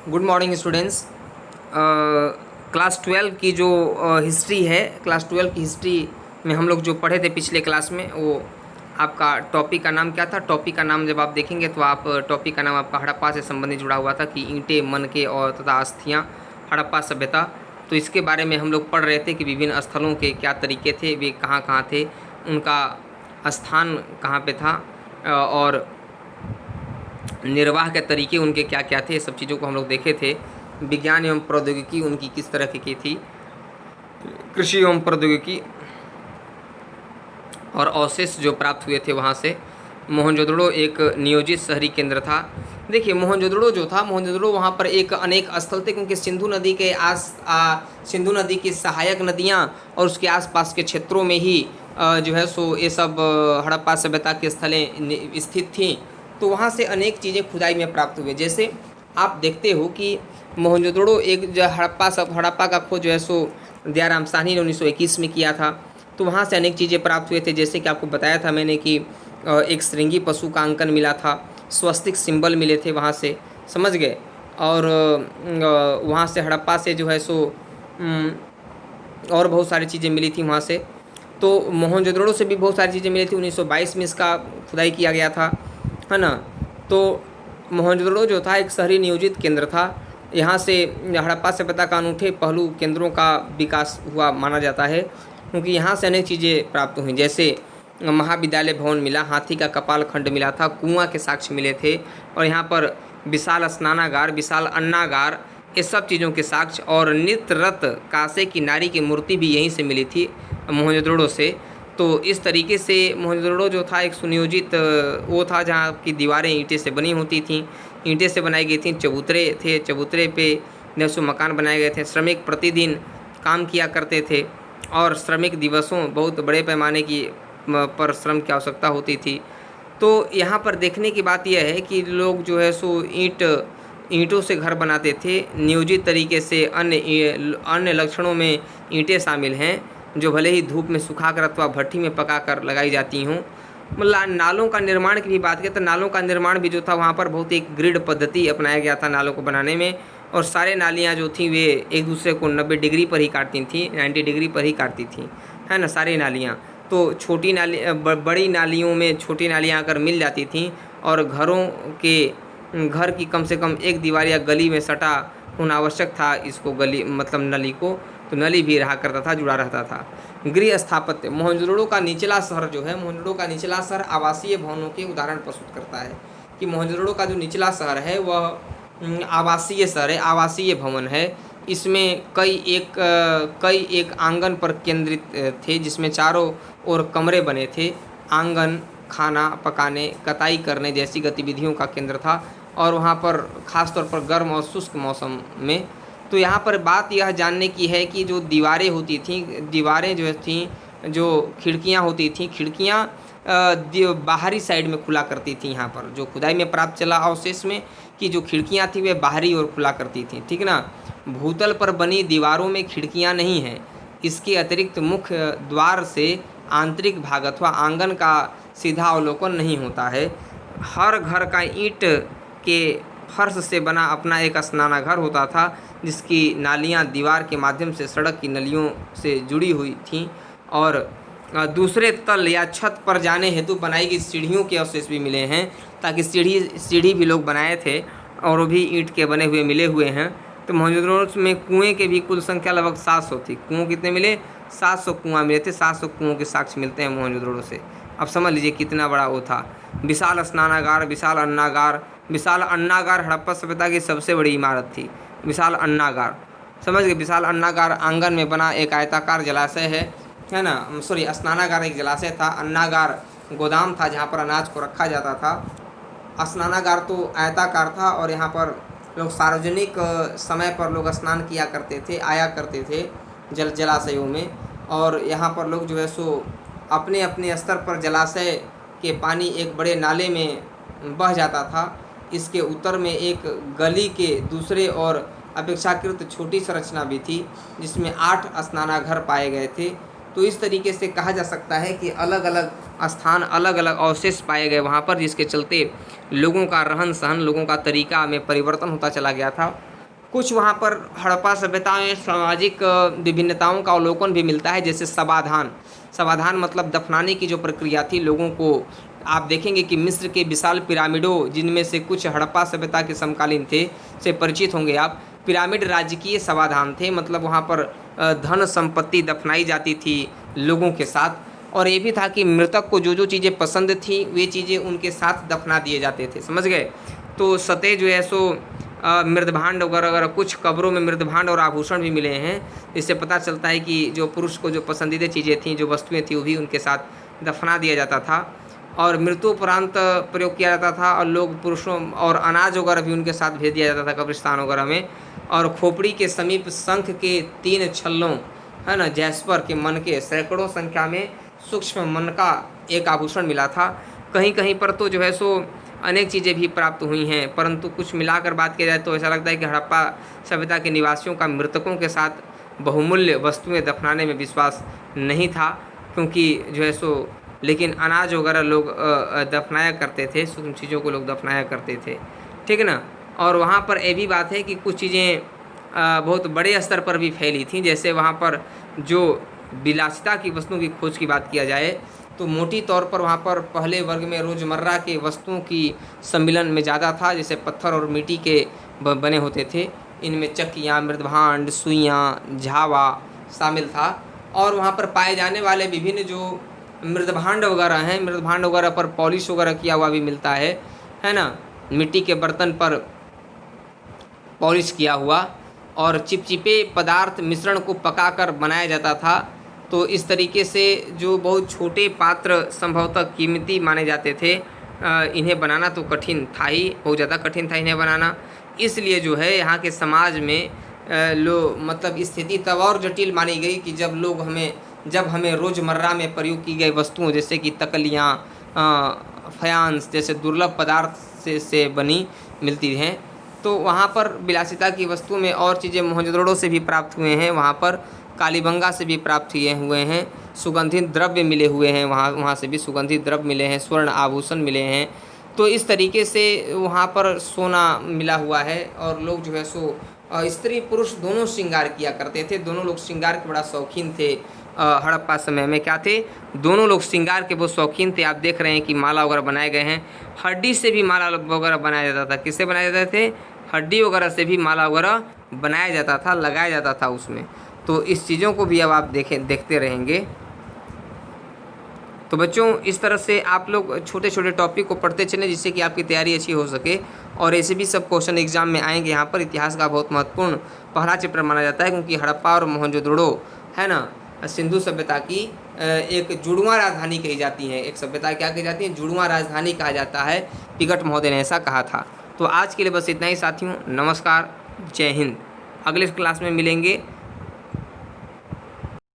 Good morning students. Class 12 की जो history है, क्लास 12 की हिस्ट्री में हम लोग जो पढ़े थे पिछले क्लास में, वो आपका टॉपिक का नाम क्या था? टॉपिक का नाम जब आप देखेंगे तो आप टॉपिक का नाम आपका हड़प्पा से संबंधित जुड़ा हुआ था कि ईंटें, मनके और तथा अस्थियाँ, हड़प्पा सभ्यता। तो इसके बारे में हम लोग पढ़ रहे थे कि विभिन्न स्थलों के क्या तरीके थे, वे कहाँ कहाँ थे, उनका स्थान कहाँ पे था और निर्वाह के तरीके उनके क्या क्या थे। सब चीज़ों को हम लोग देखे थे। विज्ञान एवं प्रौद्योगिकी उनकी किस तरह की थी, कृषि एवं प्रौद्योगिकी और अवशेष जो प्राप्त हुए थे वहाँ से। मोहनजोदड़ो एक नियोजित शहरी केंद्र था। देखिए मोहनजोदड़ो जो था, मोहनजोदड़ो वहाँ पर एक अनेक स्थल थे, क्योंकि सिंधु नदी के सिंधु नदी की सहायक नदियाँ और उसके आसपास के क्षेत्रों में ही जो है सो ये सब हड़प्पा सभ्यता की स्थलें स्थित थीं। तो वहाँ से अनेक चीज़ें खुदाई में प्राप्त हुए। जैसे आप देखते हो कि मोहनजोदड़ो एक जो हड़प्पा का खोज जो है सो दयाराम साहनी ने 1921 में किया था। तो वहाँ से अनेक चीज़ें प्राप्त हुए थे, जैसे कि आपको बताया था मैंने कि एक श्रृंगी पशु का अंकन मिला था, स्वस्तिक सिंबल मिले थे वहाँ से, समझ गए। और वहाँ से हड़प्पा से जो है सो और बहुत सारी चीज़ें मिली थी वहाँ से। तो मोहनजोदड़ो से भी बहुत सारी चीज़ें मिली थी। 1922 में इसका खुदाई किया गया था, है ना। तो मोहनजोदड़ो जो था एक शहरी नियोजित केंद्र था। यहाँ से हड़प्पा सभ्यता का अनूठे पहलू केंद्रों का विकास हुआ माना जाता है, क्योंकि यहाँ से अनेक चीज़ें प्राप्त हुई। जैसे महाविद्यालय भवन मिला, हाथी का कपाल खंड मिला था, कुआं के साक्ष्य मिले थे, और यहाँ पर विशाल स्नानागार, विशाल अन्नागार, ये सब चीज़ों के साक्ष्य, और नृत्यरत कांसे की नारी की मूर्ति भी यहीं से मिली थी मोहनजोदड़ो से। तो इस तरीके से मोहनजोदड़ो जो था एक सुनियोजित वो था, जहाँ की दीवारें ईंटें से बनी होती थीं, ईंटें से बनाई गई थीं। चबूतरे थे, चबूतरे पे जो मकान बनाए गए थे। श्रमिक प्रतिदिन काम किया करते थे, और श्रमिक दिवसों बहुत बड़े पैमाने की पर श्रम की आवश्यकता होती थी। तो यहाँ पर देखने की बात यह है कि लोग जो है सो ईंटों से घर बनाते थे नियोजित तरीके से। अन्य लक्षणों में ईंटें शामिल हैं, जो भले ही धूप में सुखाकर अथवा भट्ठी में पकाकर लगाई जाती हों। मतलब नालों का निर्माण की भी बात करें तो नालों का निर्माण भी जो था वहाँ पर बहुत एक ग्रिड पद्धति अपनाया गया था नालों को बनाने में। और सारे नालियाँ जो थी वे एक दूसरे को 90 डिग्री पर ही काटती थी, 90 डिग्री पर ही काटती थी, है ना, सारी नालियाँ। तो छोटी नाली बड़ी नालियों में छोटी नालियाँ आकर मिल जाती थीं, और घर की कम से कम एक दीवार या गली में सटा होना आवश्यक था इसको, गली मतलब नली को। तो नली भी रहा करता था, जुड़ा रहता था। गृह स्थापत्य, मोहनजोदड़ो का निचला शहर जो है, मोहनजोदड़ो का निचला शहर आवासीय भवनों के उदाहरण प्रस्तुत करता है। कि मोहनजोदड़ो का जो निचला शहर है वह आवासीय शहर है, आवासीय भवन है। इसमें कई एक आंगन पर केंद्रित थे, जिसमें चारों ओर कमरे बने थे। आंगन खाना पकाने, कताई करने जैसी गतिविधियों का केंद्र था, और वहाँ पर ख़ास तौर पर गर्म और शुष्क मौसम में। तो यहाँ पर बात यह जानने की है कि जो दीवारें होती थीं, दीवारें जो थीं, जो खिड़कियाँ होती थीं, खिड़कियाँ बाहरी साइड में खुला करती थी। यहाँ पर जो खुदाई में प्राप्त चला अवशेष में कि जो खिड़कियाँ थी वे बाहरी ओर खुला करती थी, ठीक ना। भूतल पर बनी दीवारों में खिड़कियाँ नहीं हैं। इसके अतिरिक्त मुख्य द्वार से आंतरिक भाग अथवा आंगन का सीधा अवलोकन नहीं होता है। हर घर का ईंट के फर्श से बना अपना एक स्नानाघर होता था, जिसकी नालियाँ दीवार के माध्यम से सड़क की नलियों से जुड़ी हुई थीं, और दूसरे तल या छत पर जाने हेतु बनाई गई सीढ़ियों के अवशेष भी मिले हैं, ताकि सीढ़ी भी लोग बनाए थे, और वो भी ईंट के बने हुए मिले हुए हैं। तो मोहनजोदड़ो में कुएँ के भी कुल संख्या लगभग 700 थी। कुएँ कितने मिले? 700 कुआँ मिले थे। 700 कुओं के साक्ष्य मिलते हैं मोहनजोदड़ो से। अब समझ लीजिए कितना बड़ा वो था। विशाल स्नानागार, विशाल अन्नागार। विशाल अन्नागार हड़प्पा सभ्यता की सबसे बड़ी इमारत थी, विशाल अन्नागार, समझ गए। विशाल अन्नागार आंगन में बना एक आयताकार जलाशय है ना, सॉरी, स्नानागार एक जलाशय था, अन्नागार गोदाम था जहाँ पर अनाज को रखा जाता था। स्नानागार तो आयताकार था, और यहाँ पर लोग सार्वजनिक समय पर लोग स्नान किया करते थे, आया करते थे जलाशयों में। और यहाँ पर लोग जो है सो अपने अपने स्तर पर जलाशय के पानी एक बड़े नाले में बह जाता था। इसके उत्तर में एक गली के दूसरे और अपेक्षाकृत छोटी संरचना भी थी, जिसमें 8 स्नानाघर पाए गए थे। तो इस तरीके से कहा जा सकता है कि अलग अलग स्थान, अलग अलग अवशेष पाए गए वहाँ पर, जिसके चलते लोगों का रहन सहन, लोगों का तरीका में परिवर्तन होता चला गया था। कुछ वहाँ पर हड़प्पा सभ्यता में सामाजिक विभिन्नताओं का अवलोकन भी मिलता है, जैसे समाधान। समाधान मतलब दफनाने की जो प्रक्रिया थी लोगों को, आप देखेंगे कि मिस्र के विशाल पिरामिडों, जिनमें से कुछ हड़प्पा सभ्यता के समकालीन थे, से परिचित होंगे आप। पिरामिड राजकीय समाधान थे, मतलब वहाँ पर धन संपत्ति दफनाई जाती थी लोगों के साथ। और ये भी था कि मृतक को जो जो चीज़ें पसंद थी वे चीज़ें उनके साथ दफना दिए जाते थे, समझ गए। तो सतह जो है सो मृदभांड वगैरह, कुछ कब्रों में मृदभांड और आभूषण भी मिले हैं। इससे पता चलता है कि जो पुरुष को जो पसंदीदा चीज़ें थीं, जो वस्तुएं थी, वो भी उनके साथ दफना दिया जाता था। और मृत्युपरांत प्रयोग किया जाता था, और लोग पुरुषों और अनाज वगैरह भी उनके साथ भेज दिया जाता था कब्रिस्तान वगैरह में। और खोपड़ी के समीप शंख के 3 छल्लों, है ना, जैस्पर के मन के सैकड़ों संख्या में सूक्ष्म मन का एक आभूषण मिला था। कहीं कहीं पर तो जो है सो अनेक चीज़ें भी प्राप्त हुई हैं, परंतु कुछ मिलाकर बात की जाए तो ऐसा लगता है कि हड़प्पा सभ्यता के निवासियों का मृतकों के साथ बहुमूल्य वस्तुएं दफनाने में विश्वास नहीं था, क्योंकि जो है सो लेकिन अनाज वगैरह लोग दफनाया करते थे, सूक्ष्म चीज़ों को लोग दफनाया करते थे, ठीक है ना। और वहाँ पर ये भी बात है कि कुछ चीज़ें बहुत बड़े स्तर पर भी फैली थी, जैसे वहाँ पर जो विलासिता की वस्तुओं की खोज की बात किया जाए तो मोटी तौर पर वहाँ पर पहले वर्ग में रोज़मर्रा के वस्तुओं की सम्मिलन में ज़्यादा था, जैसे पत्थर और मिट्टी के बने होते थे। इनमें चक्कियाँ, मृदभांड, सुइयाँ, झावा शामिल था। और वहाँ पर पाए जाने वाले विभिन्न जो मृदभांड वगैरह हैं, मृदभांड वगैरह पर पॉलिश वगैरह किया हुआ भी मिलता है ना। मिट्टी के बर्तन पर पॉलिश किया हुआ और चिपचिपे पदार्थ मिश्रण को पकाकर बनाया जाता था। तो इस तरीके से जो बहुत छोटे पात्र संभवतः कीमती माने जाते थे, इन्हें बनाना तो कठिन था ही, बहुत ज़्यादा कठिन था इन्हें बनाना। इसलिए जो है यहाँ के समाज में मतलब स्थिति तब और जटिल मानी गई कि जब हमें रोज़मर्रा में प्रयोग की गई वस्तुओं, जैसे कि तकलियाँ, फयांस जैसे दुर्लभ पदार्थ से बनी मिलती हैं, तो वहाँ पर विलासिता की वस्तु में और चीज़ें मोहनजोदड़ो से भी प्राप्त हुए हैं, वहाँ पर कालीबंगा से भी प्राप्त हुए हैं, सुगंधित द्रव्य मिले हुए हैं, वहाँ से भी सुगंधित द्रव्य मिले हैं, स्वर्ण आभूषण मिले हैं। तो इस तरीके से वहाँ पर सोना मिला हुआ है। और लोग जो है सो स्त्री पुरुष दोनों श्रृंगार किया करते थे, दोनों लोग श्रृंगार के बड़ा शौकीन थे। हड़प्पा समय में क्या थे, दोनों लोग श्रृंगार के बहुत शौकीन थे। आप देख रहे हैं कि माला वगैरह बनाए गए हैं, हड्डी से भी माला वगैरह बनाया जाता था। किससे बनाए जाते थे? हड्डी वगैरह से भी माला वगैरह बनाया जाता था, लगाया जाता था उसमें। तो इस चीज़ों को भी अब आप देखते रहेंगे। तो बच्चों, इस तरह से आप लोग छोटे छोटे टॉपिक को पढ़ते चलें, जिससे कि आपकी तैयारी अच्छी हो सके। और ऐसे भी सब क्वेश्चन एग्जाम में आएंगे। यहाँ पर इतिहास का बहुत महत्वपूर्ण पहला चैप्टर माना जाता है, क्योंकि हड़प्पा और मोहनजोदड़ो, है ना, सिंधु सभ्यता की एक जुड़वां राजधानी कही जाती है। एक सभ्यता क्या कही जाती है? जुड़वां राजधानी कहा जाता है। पिगट महोदय ने ऐसा कहा था। तो आज के लिए बस इतना ही साथियों। नमस्कार, जय हिंद। अगले क्लास में मिलेंगे।